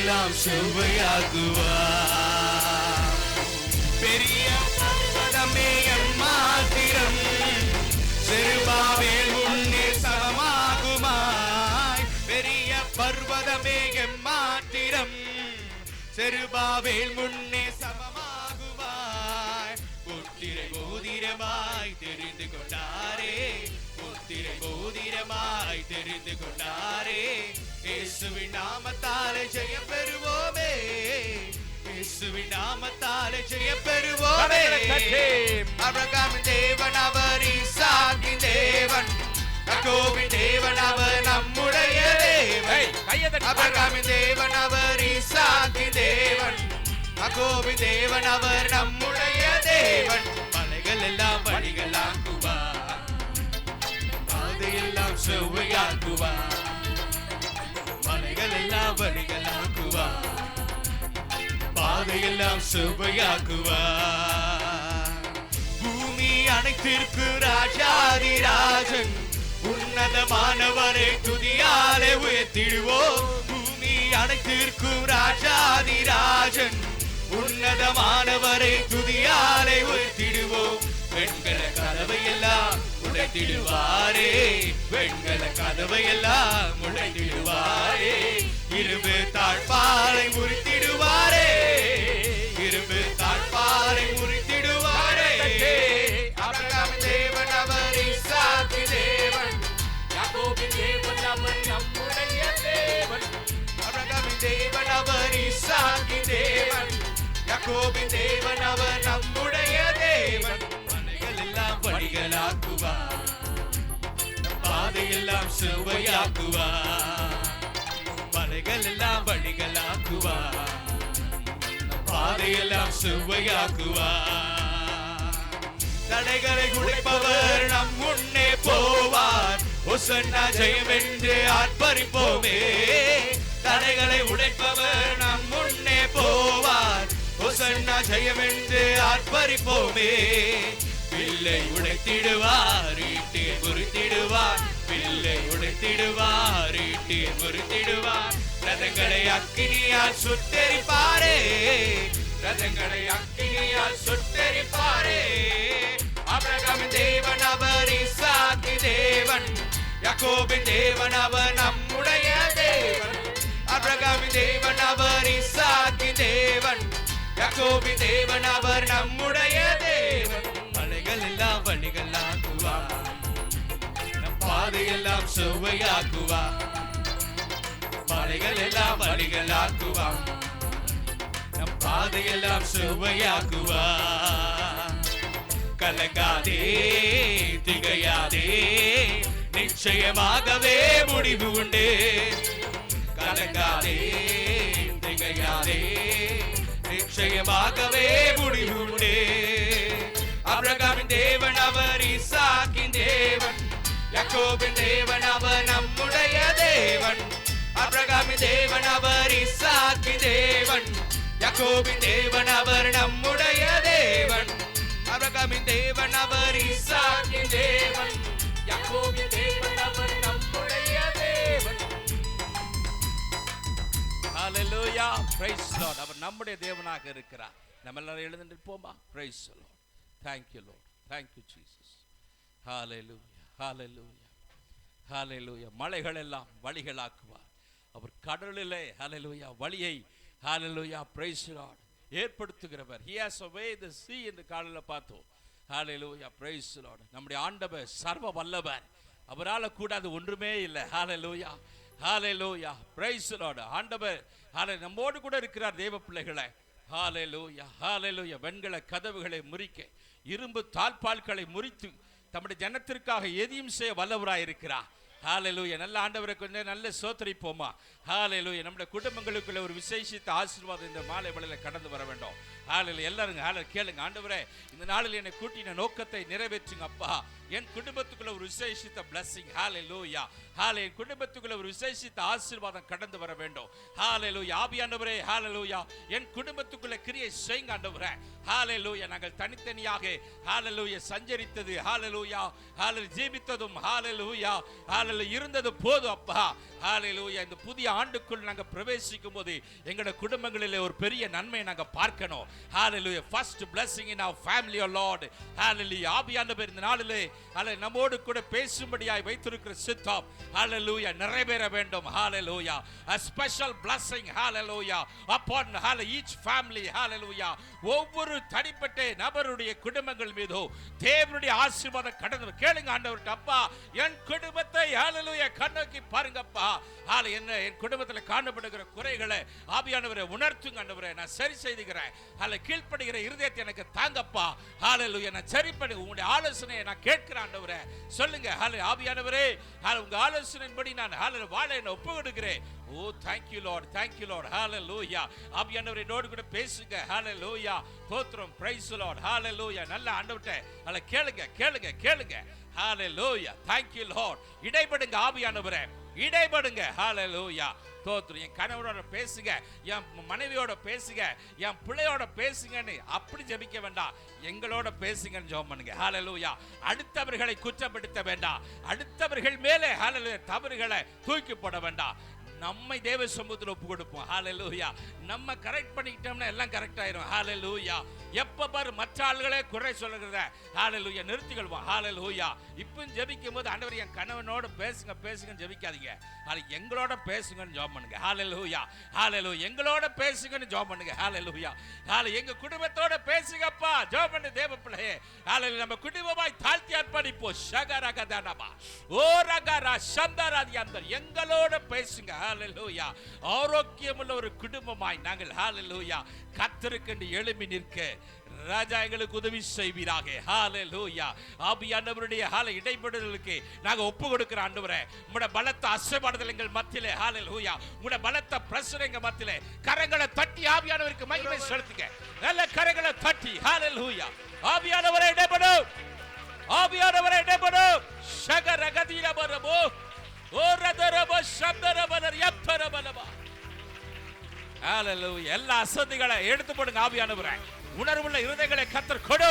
பாதையெல்லாம் செவ்வையாக்குவார். பெரிய பர்வதமே எம்மாத்திரம் செருபாபேல் முன்னே சமமாகுமாய். பெரிய பர்வதமே எம்மாத்திரம் செருபாபேல் முன்னே சமமாகுமாய். முத்திரை மோதிரமாய் தெரிந்து கொண்டாரே, முத்திரை மோதிரமாய் தெரிந்து கொண்டாரே. இயேசுவின் நாமத்தாலே ஜெயம் பெறுவோமே, இயேசுவின் நாமத்தாலே ஜெயம் பெறுவோமே. ஆபிரகாமின் தேவன் அவர், ஈசாக்கின் தேவன், யாக்கோபின் தேவன் அவர் நம்முடைய தேவன். ஆபிரகாமின் தேவன் அவர், ஈசாக்கின் தேவன், யாக்கோபின் தேவன் அவர் நம்முடைய தேவன். மலைகள் எல்லாம் வழிகளாக்குவார், பாதையெல்லாம் செவ்வையாக்குவார். மலைகள் எல்லாம் வழிகளாக்குவார், பாதையெல்லாம் செவ்வையாக்குவார். பூமி அனைத்திற்கு ராஜாதி ராஜன், உன்னதமானவரை துதியாலே உயர்த்திடுவோம். பூமி அனைத்திற்கும் ராஜாதி ராஜன், உன்னதமானவரை துதியாலே உயர்த்திடுவோம். வெண்கல கதவையெல்லாம் உடைத்திடுவாரே, வெண்கல கதவையெல்லாம் உடைத்திடுவாரே. இரும்பு தாழ்பாலை முறித்திடுவாரே, இரும்பு தாழ்பாலை முறித்திடுவாரே. ஆபிரகாமின் தேவன் அவர், ஈசாக்கின் தேவன், யாக்கோபின் தேவன் அவர் நம்முடைய தேவன். ஆபிரகாமின் தேவன் அவர், ஈசாக்கின் தேவன், யாக்கோபின் தேவன் அவர் நம்முடைய தேவன். மலைகள் எல்லாம் வழிகளாக்குவார், பாதையெல்லாம் செவ்வையாக்குவார். மலைகள் எல்லாம் வழிகளாக்குவார், பாதையெல்லாம் செவ்வையாக்குவார். தடைகளை உடைப்பவர் நம் முன்னே போவார், ஹோசன்னா ஜெயம் என்று ஆர்ப்பரிப்போமே. தடைகளை உடைப்பவர் நம் முன்னே போவார், ஹோசன்னா ஜெயம் என்று ஆர்ப்பரிப்போமே. பிள்ளை உடைத்திடுவார், ஈட்டியை முறித்திடுவார், பிள்ளை உடைத்திடுவார், ஈட்டியை முறித்திடுவார். ரதங்களை அக்கினியால் சுட்டெரிப்பாரே, ரதங்களை அக்கினியால் சுட்டெரிப்பாரே. ஆபிரகாமின் தேவன் அவர், ஈசாக்கின் தேவன், யாக்கோபின் தேவன் அவர் நம்முடைய தேவன். ஆபிரகாமின் தேவன் அவர், ஈசாக்கின் தேவன், யாக்கோபின் தேவன் அவர் நம்முடைய தேவன். மலைகள் எல்லாம் வழிகளாக்குவார், நம் பாதையெல்லாம் செவ்வையாக்குவார். மலைகள் எல்லாம் வழிகளாக்குவார், நம் பாதையெல்லாம் செவ்வையாக்குவார். கலங்காதே திகையாதே, நிச்சயமாகவே முடிவு உண்டு. கலங்காதே திகையாதே, நிச்சயமாகவே முடிவு உண்டு. ஆபிரகாமின் தேவன் அவர், ஈசாக்கின் தேவன், யாக்கோபின் தேவன் அவர் நம்முடைய தேவன். ஆபிரகாமின் தேவன் அவர், ஈசாக்கின் தேவன், யாக்கோபின் தேவன் அவர் நம்முடைய தேவன். ஆபிரகாமின் தேவன் அவர், ஈசாக்கின் தேவன், யாக்கோபின் தேவன் அவர் நம்முடைய தேவன். ஹல்லேலூயா, பிரைஸ் தி லார்ட். அவர் நம்முடைய தேவனாக இருக்கிறார். நம்ம எல்லாரும் எழுந்து நிற்போமா? Praise the Lord. Thank you Lord, thank you Jesus. Hallelujah, hallelujah, hallelujah. மலைகள் எல்லாம் வழிகளாக்குவார். அவர் கடலிலே ஹalleluya வழியை ஹalleluya praise the Lord ஏற்படுத்துகிறவர். He has away the sea என்று காலையில பார்த்தோம். ஹalleluya praise the Lord. நம்முடைய ஆண்டவர் சர்வ வல்லவர், அவரால கூடாது ஒன்றுமே இல்லை. ஹalleluya hallelujah praise the Lord. ஆண்டவர் ஹalleluya நம்மோடு கூட இருக்கிறார் தேவ பிள்ளைகளே. ஹalleluya hallelujah. வெண்கல கதவுகளை முறிக்க, இரும்பு தாழ்பால்களை முறித்து தம்முடைய ஜனத்திற்காக எதையும் செய்ய வல்லவராய் இருக்கிறார். ஹalleluya. நல்ல ஆண்டவரை கொஞ்சம் நல்ல சோதரிப்போமா? ஹalleluya. நம்முடைய குடும்பங்களுக்குள்ள ஒரு விசேஷித்த ஆசீர்வாதம் இந்த மாலை வேளையில கடந்து வர வேண்டும். ஹalleluya. எல்லாரும் கேளுங்க, ஆண்டவரே இந்த நாளில் என்னை கூட்டின நோக்கத்தை நிறைவேற்றுங்க அப்பா. என் குடும்பத்துக்குள்ள ஒரு விசேஷித்த blessing, hallelujah, hallelujah, என் குடும்பத்துக்குள்ள ஒரு விசேஷித்த ஆசீர்வாதம் கடந்து வர வேண்டும், hallelujah. ஆவியானவரே, hallelujah, என் குடும்பத்துக்குள்ள கிரியை செய்யுங்க ஆண்டவரே, hallelujah. நாங்கள் தனித்தனியாக hallelujah சஞ்சரித்தது, hallelujah, hallelujah ஜீவித்ததும், hallelujah, hallelujah இருந்தது போதும் அப்பா, hallelujah. இந்த புதிய ஆண்டுக்குள் நாங்க பிரவேசிக்கும் போது எங்களுடைய குடும்பங்களிலே ஒரு பெரிய நன்மையை நாங்க பார்க்கணும், hallelujah. First blessing in our family, oh Lord, hallelujah. ஆவியானவர் இந்த நாளிலே நம்மோடு கூட பேசும்படியாய் வைத்திருக்கிற சித்தம், hallelujah, நிறைவேற வேண்டும், hallelujah. A special blessing, hallelujah, upon each family, hallelujah. ஒவ்வொரு தனிப்பட்ட நபருடைய குடும்பங்கள் மீது தேவனுடைய ஆசீர்வாதம் கடந்து கேளுங்க ஆண்டவர்கிட்ட. அப்பா, என் குடும்பத்தை hallelujah கண்ணோக்கி பாருங்கப்பா, என் குடும்பத்தில் காணப்படுகிற குறைகளை ஆவியானவரை உணர்த்துங்க ஆண்டவரே. நான் சரி செய்துகிறேன், கீழ்ப்படுகிற இருதயத்தை எனக்கு தாங்கப்பா, hallelujah. நான் சரி பண்ணி உங்களுடைய ஆலோசனையை நான் கேட்கிறேன் ஆண்டவரே. சொல்லுங்க ஆவியானவரே, உங்க ஆலோசனையின்படி நான் வாழ என்ன ஒப்பு கொடுக்கிறேன். Oh, thank you Lord, thank you Lord, hallelujah. ஆவியானவரே என்னோடு கூட பேசுங்க, hallelujah. தோத்திரம், praise the Lord, hallelujah. நல்ல ஆண்டவரே கேளுங்க கேளுங்க கேளுங்க, hallelujah. thank you Lord. இடைபடுங்க ஆவியானவரே, இடைபடுங்க, hallelujah. தோத்திரம். என் கணவரோட பேசுங்க, என் மனைவியோட பேசுங்க, என் பிள்ளையோட பேசுங்கன்னு அப்படி ஜெபிக்க வேண்டாம், எங்களோட பேசுங்கன்னு ஜெபம் பண்ணுங்க, ஹalleluya. அடுத்தவர்களை குற்றப்படுத்த வேண்டாம், அடுத்தவர்கள் மேலே ஹalleluya தவறுகளை தூக்கி போட வேண்டாம். நம்மை தேவ சமூகத்தில் ஒப்பு கொடுப்போம், ஹalleluya. நம்ம கரெக்ட் பண்ணிக்கிட்டோம்னா எல்லாம் கரெக்ட் ஆயிரும், ஹalleluya. எப்ப பாரு மற்ற ஆளுகளே குறை சொல்லுகிறத ஹalleluya நிறுத்திக்கொள்வோம், ஹalleluya. இப்போ ஜெபிக்கும் போது ஆண்டவர் என் கணவனோட பேசுங்க பேசுங்கன்னு ஜெபிக்காதீங்க, எங்களோட பேசுங்கன்னு ஜெபம் பண்ணுங்க, ஹalleluya, ஹalleluya. எங்களோட பேசுங்கன்னு ஜெபம் பண்ணுங்க, ஹalleluya. எங்க குடும்பத்தோட பேசுங்கப்பா, ஜெபம் பண்ணு தேவ பிள்ளையே, ஹalleluya. நம்ம குடும்பமாய் தாழ்த்தி அர்ப்பணிப்போம், ஷகரகதனபா ஓரகரா சந்தராதி அந்த எங்களோட பேசுங்க, ஹalleluya. ஆரோக்கியமுள்ள ஒரு குடும்பமாய் நாங்கள் ஹalleluya கர்த்தருக்கு எழும்பி நிற்க ராஜா எங்களுக்கு உதவி செய்வீராக, ஹalleluya. ஆவியானவருடைய இடைபடுதலுக்கு நாங்க ஒப்பு கொடுக்கிற ஆண்டவரே, உம்முடைய பலத்த அசைபாடுதல் எங்கள் மத்தியிலே, ஹalleluya. உம்முடைய பலத்த பிரசன்னம் எங்கள் மத்தியிலே. கரங்களை தட்டி ஆவியானவருக்கு மகிமை செலுத்துங்க, நல்ல கரங்களை தட்டி, ஹalleluya. ஆவியானவரே இடைபடு, ஆவியானவரே இடைபடு, ஷகரகதிரபரபோ ஓரதரபோ சந்தரபனர் யப்தரபலபா, ஹalleluya. எல்லா அசதிகளை எடுத்து போடுங்க ஆவியானவரே. உணர்வுள்ள இருதயங்களை கர்த்தர் கொடு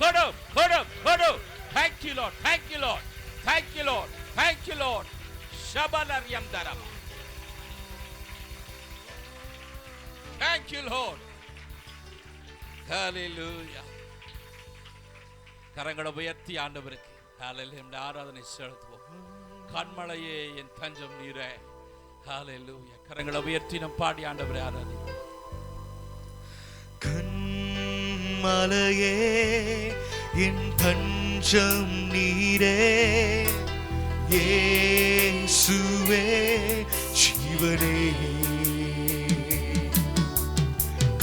கொடு கொடு கொடு. Thank you Lord, thank you Lord, thank you Lord, thank you Lord. ஷபலரியம் தரம், thank you Lord, hallelujah. கரங்களை உயர்த்தி ஆண்டவருக்கு ஹalleluya ஆராதனை செலுத்துவோம். கண்மலையே என் தஞ்சம் நீரே, ஹalleluya. கரங்களை உயர்த்தி நம் பாடி ஆண்டவரை ஆராதிப்போம். கண்மலையே என் தஞ்சம் நீரே, இயேசுவே ஜீவனே.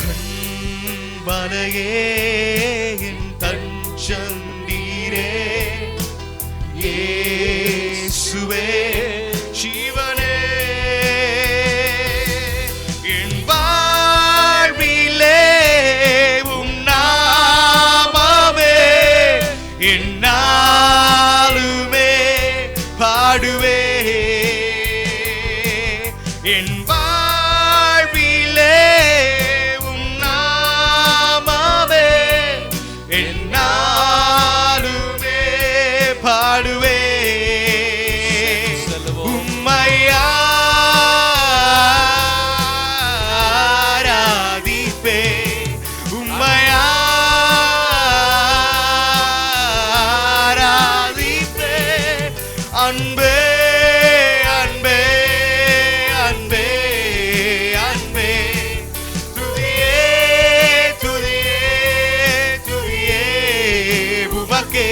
கண்மலையே என் தஞ்சம் நீரே, இயேசுவே ஜீவனே. என் வாழ்விலே உம் நாமமே என்னாலுமே பாடுவே. என் வாழ்விலே உம் நாமமே என்னாலுமே பாடுவே. அன்பே அன்பே அன்பே அன்பே, துதியே துதியே துதியே உமக்கே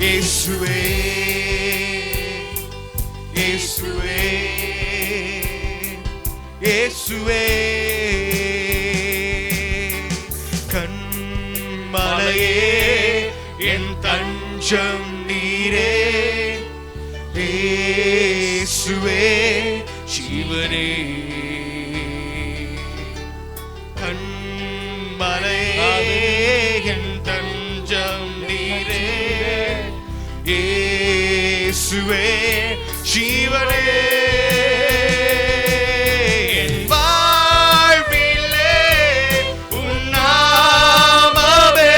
இயேசுவே இயேசுவே இயேசுவே. கண்மலையே என் தஞ்சம் நீரே, இயேசுவே ஜீவனே. கண்மலையே என் தஞ்சம் நீரே, இயேசுவே ஜீவனே என் வாழ்விலே உம் நாமமே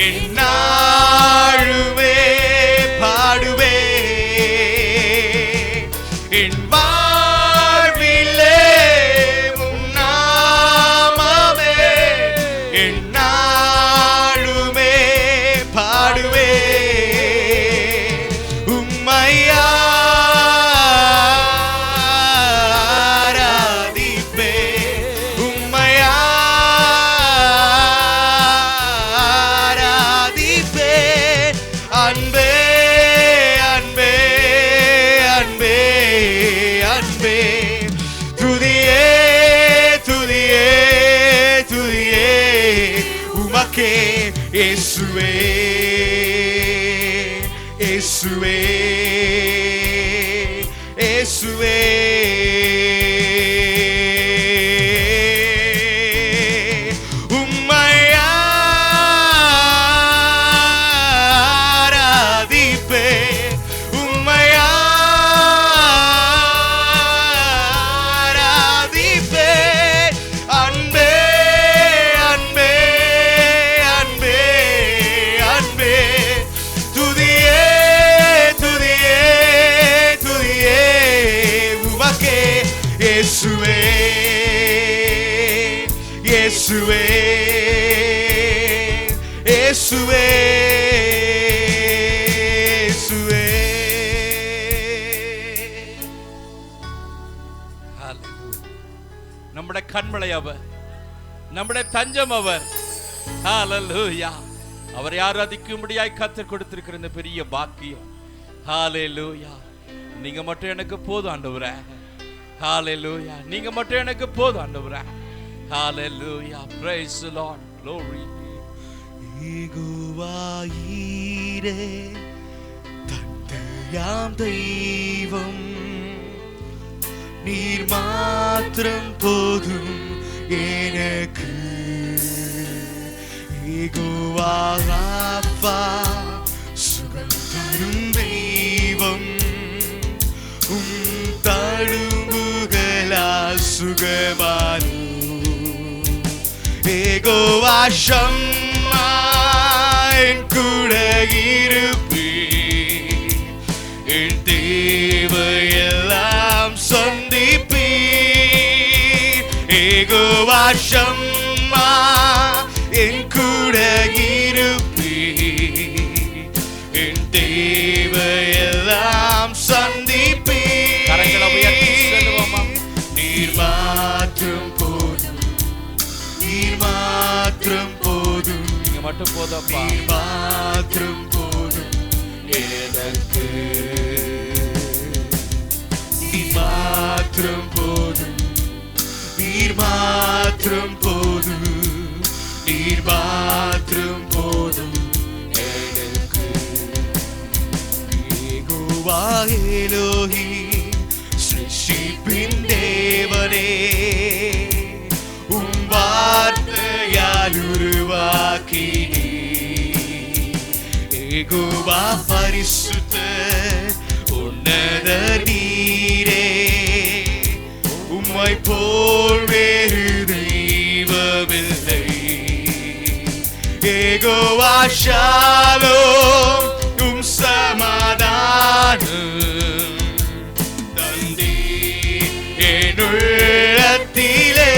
எந்நாளுமே பாடுவே என் வாழ்விலே உம் நாமமே எந்நாளுமே பாடுவே உம்மை ஆராதிப்பே உம்மை ஆராதிப்பே அன்பே அன்பே அன்பே அன்பே துதியே துதியே துதியே உமக்கே இயேசுவே இயேசுவே இயேசுவே உம்மை ஆராதிப்பே உம்மை ஆராதிப்பே அன்பே அன்பே அன்பே அன்பே துதியே துதியே துதியே உமக்கே இயேசுவே இயேசுவே இயேசுவே இயேசுவே നമ്മുടെ കൺമളை அவர், നമ്മുടെ தஞ்சம் அவர். ஹalleluya. அவரை ஆராதிக்கும்படியாய் கர்த்தர் கொடுத்திருக்கிற இந்த பெரிய பாக்கியம். ஹalleluya. நீங்க மட்டும் எனக்கு போதும் ஆண்டவரே. ஹalleluya. நீங்க மட்டும் எனக்கு போதும் ஆண்டவரே. ஹalleluya. Praise the Lord. Glory. ஈகுவாயிரே தந்தையாம் தெய்வம் நீர் மாத்திரம் போதும் எனக்கு ஈகுவாப்பா சுகம் தரும் தெய்வம் தழும்புகளா சுகமானு யெகோவா ஷம்மா என் கூட இருப்பீர் என் தேவையெல்லாம் சந்திப்பீர் யெகோவா ஷம்மா என் கூட இருப்பீர் என் தேவையெல்லாம் சந்திப்பீர் கரங்களை உயர்த்தி சொல்லுவோமா? நீர் மாற்றும் போதும் நீர் மாற்றும் போதும் நீங்க மட்டும் போதும்ப்பா. நீர் மாற்றும் போதும் எனக்கு நீர் மாற்றும் போதும் நீர் மாற்றும் போதும் நீர் மாற்றும் போதும் எனக்கு யெகோவா எலோஹிம் சிருஷ்டிப்பின் தேவனே உம் வார்த்தையால் உருவாக்கினீர் யெகோவா பரிசுத்தர் உன்னதர் நீரே உம்மை போல் வேறு தெய்வமில்லை யெகோவா ஷாலோம் உம் சமாதானம் தந்தீர் என் உள்ளத்திலே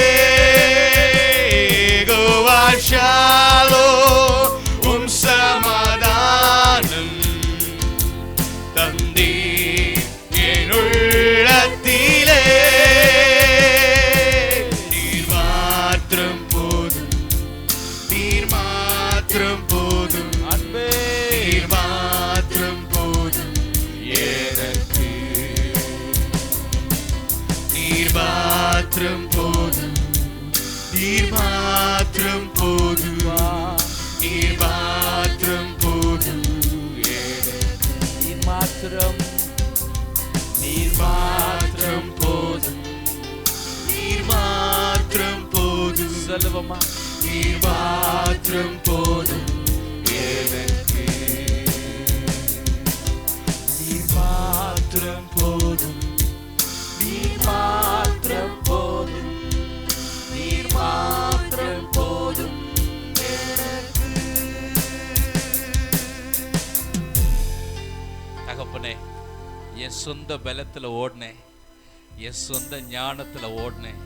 யெகோவா ஷாலோம் உம் சமாதானம் தந்தீர் என் உள்ளத்திலே நீர் மாத்திரம் போதும் நீர் மாத்திரம் போதும் அன்பே. நீர் மாத்திரம் போதும் எனக்கு நீர் மாத்திரம் போதும் நீர் மாத்திரம் போதும் நீர் மாத்திரம் போதும் எனக்கு நீர் மாத்திரம் நீர் மாத்திரம் போதும் நீர் மாத்திரம் போதும் சொல்லுவோமா? நீர் மாத்திரம் போதும் எனக்கு மாத்திரம் போதும் நீர் மாத்திரம் போதும் நீர் மாத்திரம் போதும் எனக்கு. தகப்பனே, என் சொந்த பலத்துல ஓடினேன், என் சொந்த ஞானத்துல ஓடினேன்,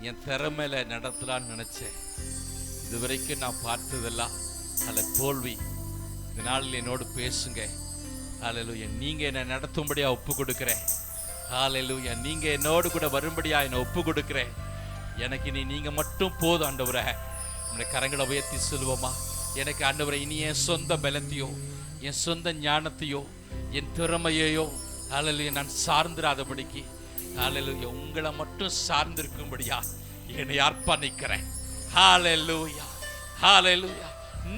என் திறமையில நடத்தலான்னு நினைச்சேன். இதுவரைக்கும் நான் பார்த்ததெல்லாம் அதில் தோல்வி. இந்த நாளில் என்னோடு பேசுங்க. ஹல்லேலூயா. நீங்க என்னை நடத்தும்படியா ஒப்பு கொடுக்கிறேன். ஹல்லேலூயா. நீங்க என்னோடு கூட வரும்படியா என்னை ஒப்பு கொடுக்கிறேன். எனக்கு இனி நீங்க மட்டும் போதும் ஆண்டவரே. நம்முடைய கரங்களை உயர்த்தி சொல்லுவோமா? எனக்கு ஆண்டவரே, இனி என் சொந்த பலத்தையோ என் சொந்த ஞானத்தையோ என் திறமையையோ ஹல்லேலூயா நான் சார்ந்திராதபடிக்கு ஹல்லேலூயா உங்களை மட்டும் சார்ந்திருக்கும்படியா என்னை அர்ப்பணிக்கிறேன். Hallelujah. Hallelujah.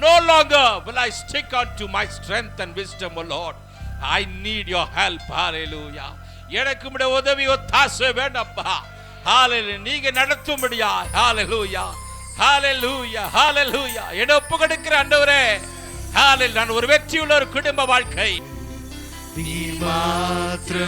No longer will I stick on to my strength and wisdom, O Lord. I need your help. Hallelujah. எனக்கு உம்முடைய உதவி ஒத்தாசை வேண்டும்ப்பா. Hallelujah. நீங்க நடத்தும்படியா. Hallelujah. Hallelujah. Hallelujah. என்னை ஒப்பு கொடுக்கிற ஆண்டவரே. Hallelujah. நான் ஒரு வெற்றியுள்ள ஒரு குடும்ப வாழ்க்கை நீர் மாத்திரம்